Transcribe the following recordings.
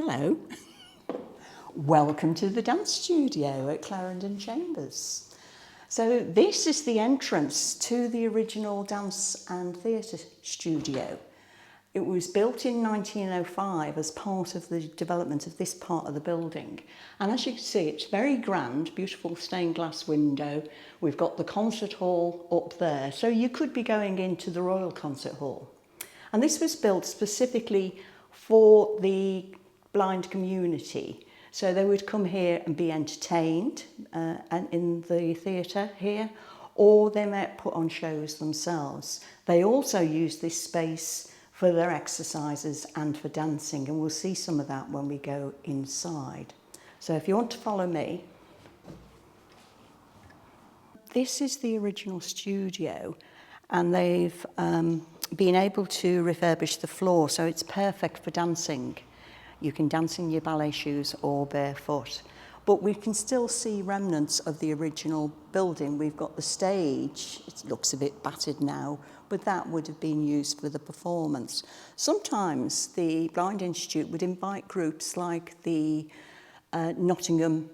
Hello. Welcome to the dance studio at Clarendon Chambers. So this is the entrance to the original dance and theatre studio. It was built in 1905 as part of the development of this part of the building. And as you can see, it's very grand, beautiful stained glass window. We've got the concert hall up there. So you could be going into the Royal Concert Hall. And this was built specifically for the blind community. So they would come here and be entertained and in the theatre here, or they might put on shows themselves. They also use this space for their exercises and for dancing, and we'll see some of that when we go inside. So if you want to follow me. This is the original studio, and they've been able to refurbish the floor, so it's perfect for dancing. You can dance in your ballet shoes or barefoot. But we can still see remnants of the original building. We've got the stage. It looks a bit battered now, but that would have been used for the performance. Sometimes the Blind Institute would invite groups like the Nottingham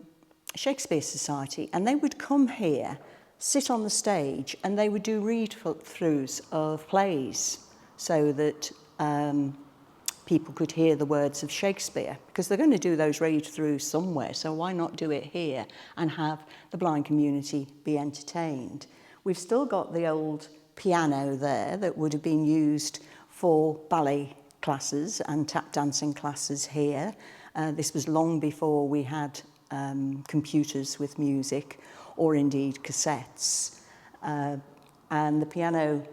Shakespeare Society, and they would come here, sit on the stage, and they would do read-throughs of plays so that people could hear the words of Shakespeare, because they're going to do those read-throughs somewhere, so why not do it here and have the blind community be entertained? We've still got the old piano there that would have been used for ballet classes and tap dancing classes here. This was long before we had computers with music, or indeed cassettes. And the piano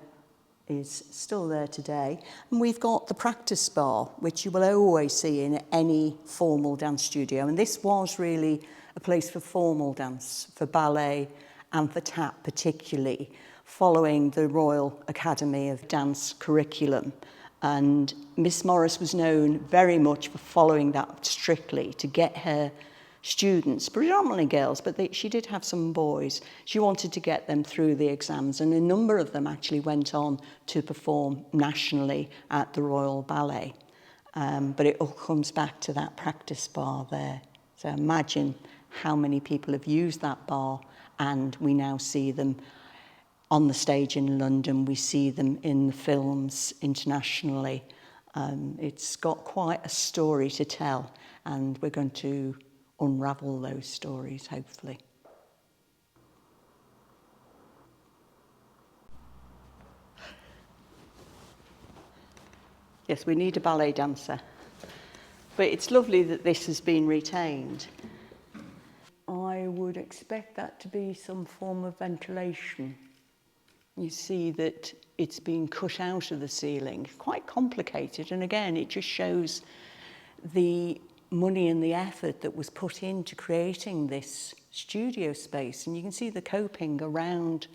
is still there today. And we've got the practice bar, which you will always see in any formal dance studio. And this was really a place for formal dance, for ballet and for tap particularly, following the Royal Academy of Dance curriculum. And Miss Morris was known very much for following that strictly to get her students, predominantly girls, but she did have some boys. She wanted to get them through the exams, and a number of them actually went on to perform nationally at the Royal Ballet. But it all comes back to that practice bar there. So imagine how many people have used that bar, and we now see them on the stage in London. We see them in the films internationally. It's got quite a story to tell, and we're going to unravel those stories, hopefully. Yes, we need a ballet dancer. But it's lovely that this has been retained. I would expect that to be some form of ventilation. You see that it's been cut out of the ceiling. Quite complicated, and again, it just shows the money and the effort that was put into creating this studio space. And you can see the coping around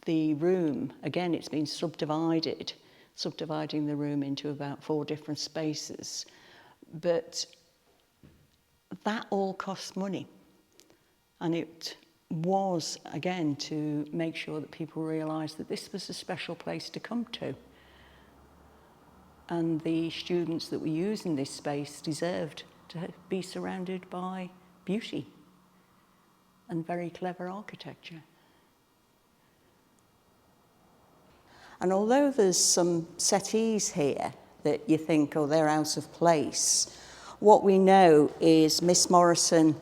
the room. Again, it's been subdividing the room into about 4 different spaces. But that all costs money. And it was, again, to make sure that people realised that this was a special place to come to. And the students that were using this space deserved to be surrounded by beauty and very clever architecture. And although there's some settees here that you think, oh, they're out of place, what we know is Miss Morrison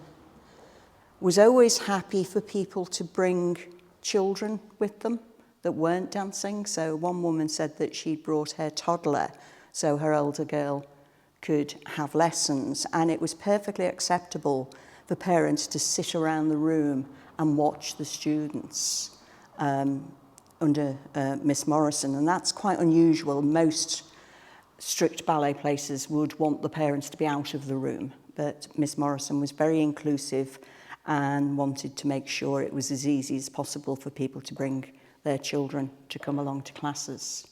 was always happy for people to bring children with them that weren't dancing. So one woman said that she'd brought her toddler so her older girl could have lessons, and it was perfectly acceptable for parents to sit around the room and watch the students under Miss Morrison, and that's quite unusual. Most strict ballet places would want the parents to be out of the room, but Miss Morrison was very inclusive and wanted to make sure it was as easy as possible for people to bring their children to come along to classes.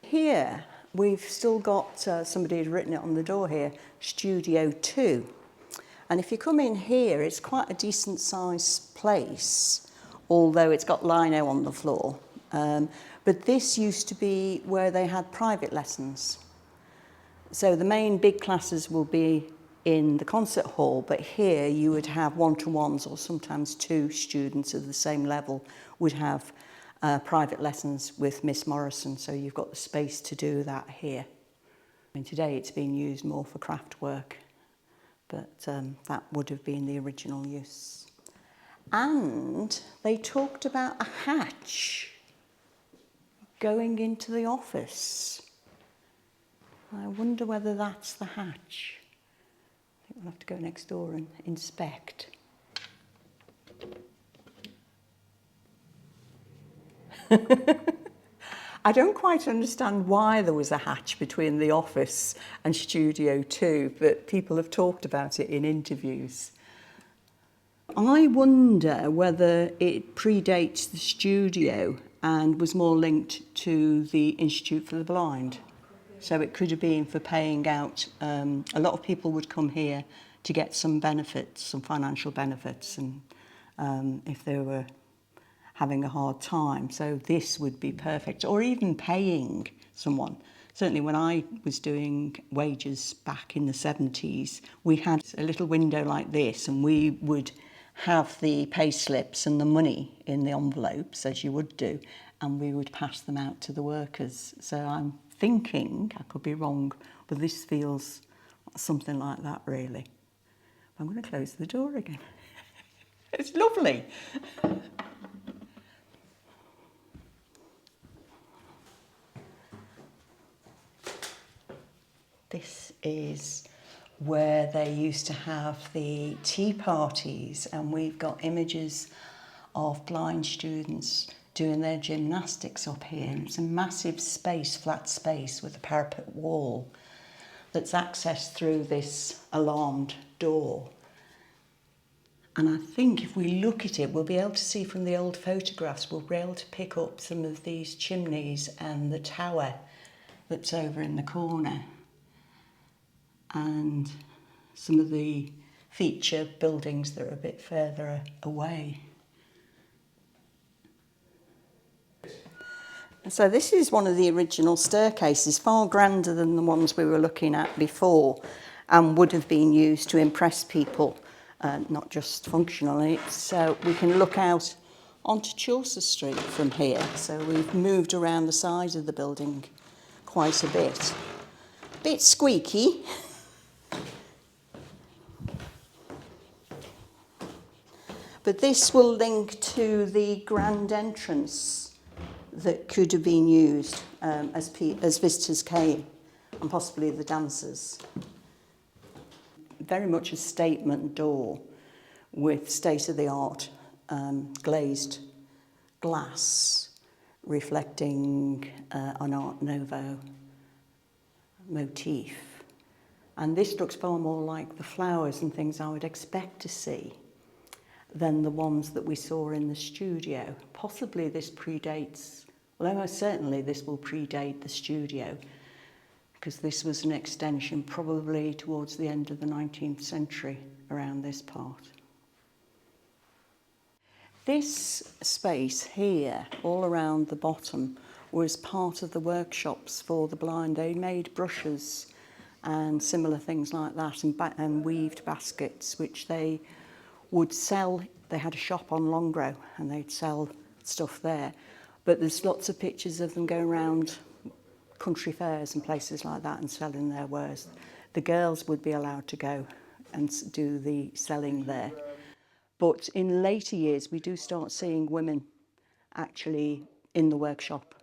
Here, we've still got, somebody had written it on the door here, Studio 2. And if you come in here, it's quite a decent sized place, although it's got lino on the floor. But this used to be where they had private lessons. So the main big classes will be in the concert hall, but here you would have one-to-ones, or sometimes two students of the same level would have private lessons with Miss Morrison, so you've got the space to do that here. I mean, today it's being used more for craft work, but that would have been the original use. And they talked about a hatch going into the office. I wonder whether that's the hatch. I think we'll have to go next door and inspect. I don't quite understand why there was a hatch between the office and Studio 2, but people have talked about it in interviews. I wonder whether it predates the studio and was more linked to the Institute for the Blind. So it could have been for paying out. A lot of people would come here to get some benefits, some financial benefits, and if they were having a hard time. So this would be perfect, or even paying someone. Certainly when I was doing wages back in the 70s, we had a little window like this, and we would have the pay slips and the money in the envelopes, as you would do, and we would pass them out to the workers. So I'm thinking, I could be wrong, but this feels something like that, really. I'm going to close the door again. It's lovely. This is where they used to have the tea parties, and we've got images of blind students doing their gymnastics up here. It's a massive space, flat space with a parapet wall that's accessed through this alarmed door. And I think if we look at it, we'll be able to see from the old photographs, we'll be able to pick up some of these chimneys and the tower that's over in the corner, and some of the feature buildings that are a bit further away. So this is one of the original staircases, far grander than the ones we were looking at before, and would have been used to impress people, not just functionally. So we can look out onto Chaucer Street from here. So we've moved around the side of the building quite a bit. Bit squeaky. But this will link to the grand entrance that could have been used as visitors came, and possibly the dancers. Very much a statement door with state-of-the-art glazed glass reflecting an Art Nouveau motif. And this looks far more like the flowers and things I would expect to see than the ones that we saw in the studio. Possibly this predates, well, almost certainly this will predate the studio, because this was an extension probably towards the end of the 19th century around this part. This space here, all around the bottom, was part of the workshops for the blind. They made brushes and similar things like that, and weaved baskets, which they would sell. They had a shop on Longrow and they'd sell stuff there. But there's lots of pictures of them going around country fairs and places like that and selling their wares. The girls would be allowed to go and do the selling there. But in later years, we do start seeing women actually in the workshop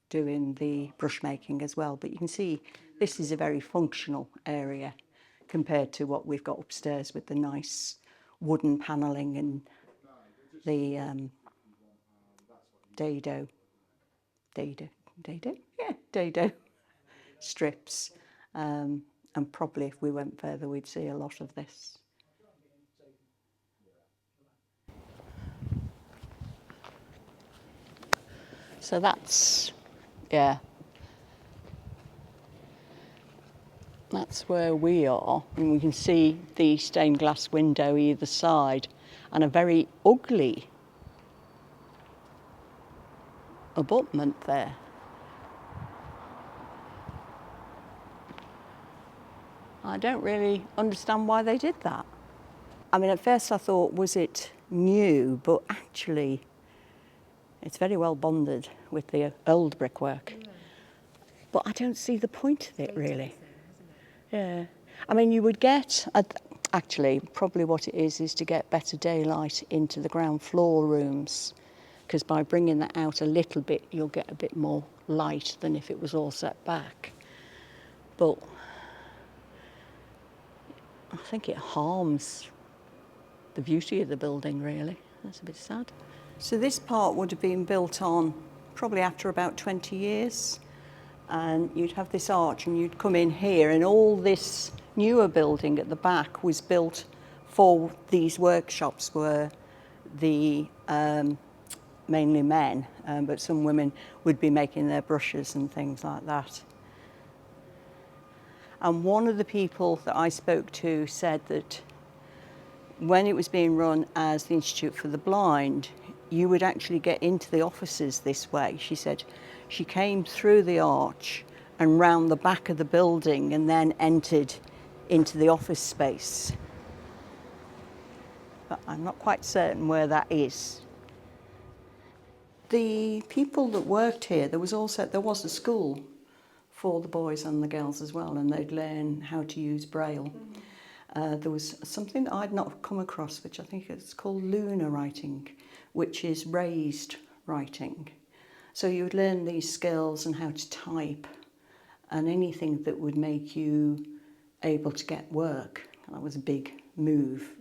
doing the brush making as well. But you can see this is a very functional area compared to what we've got upstairs with the nice wooden panelling and the dado strips, and probably if we went further we'd see a lot of this. So that's, yeah, that's where we are, and we can see the stained glass window either side, and a very ugly abutment there. I don't really understand why they did that. I mean, at first I thought, was it new? But actually, it's very well bonded with the old brickwork. Yeah. But I don't see the point of it, really. Yeah. I mean, you would get, actually, probably what it is to get better daylight into the ground floor rooms, because by bringing that out a little bit, you'll get a bit more light than if it was all set back. But I think it harms the beauty of the building, really. That's a bit sad. So this part would have been built on probably after about 20 years. And you'd have this arch and you'd come in here, and all this newer building at the back was built for these workshops, where the mainly men, but some women would be making their brushes and things like that. And one of the people that I spoke to said that when it was being run as the Institute for the Blind, you would actually get into the offices this way. She said she came through the arch and round the back of the building and then entered into the office space. But I'm not quite certain where that is. The people that worked here, there was a school for the boys and the girls as well, and they'd learn how to use Braille. There was something that I'd not come across, which I think it's called lunar writing, which is raised writing. So you would learn these skills and how to type and anything that would make you able to get work. That was a big move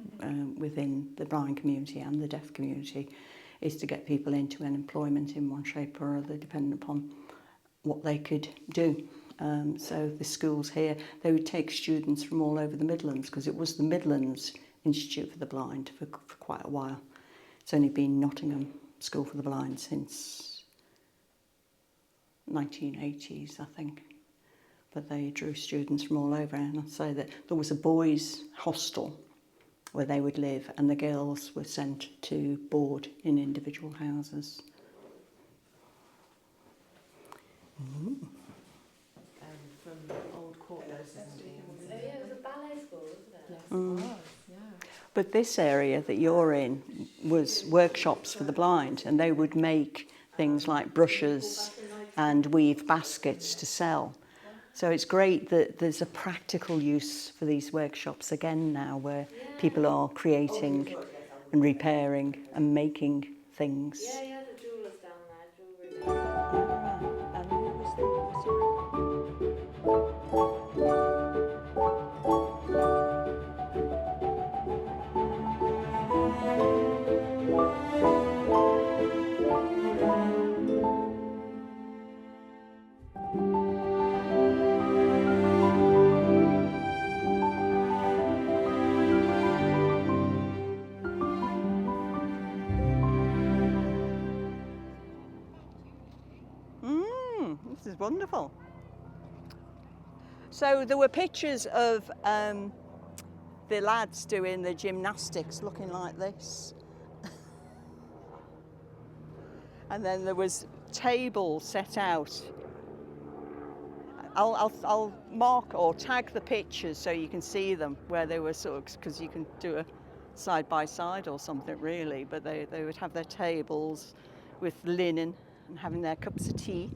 within the blind community and the deaf community, is to get people into an employment in one shape or other, depending upon what they could do. So the schools here, they would take students from all over the Midlands, because it was the Midlands Institute for the Blind for quite a while. It's only been Nottingham School for the Blind since 1980s, I think. But they drew students from all over, and I'd say that there was a boys' hostel where they would live, and the girls were sent to board in individual houses. From old courthouses and things. Oh yeah, it was a ballet school, wasn't it? Yes, it was, yeah. But this area that you're in was workshops for the blind, and they would make things like brushes and weave baskets to sell. So it's great that there's a practical use for these workshops again now, where people are creating and repairing and making things. Yeah, the jeweller's down there, jewellery. And who was the This is wonderful. So there were pictures of the lads doing the gymnastics looking like this. And then there was tables set out. I'll mark or tag the pictures so you can see them where they were sort of, because you can do a side by side or something really, but they would have their tables with linen and having their cups of tea.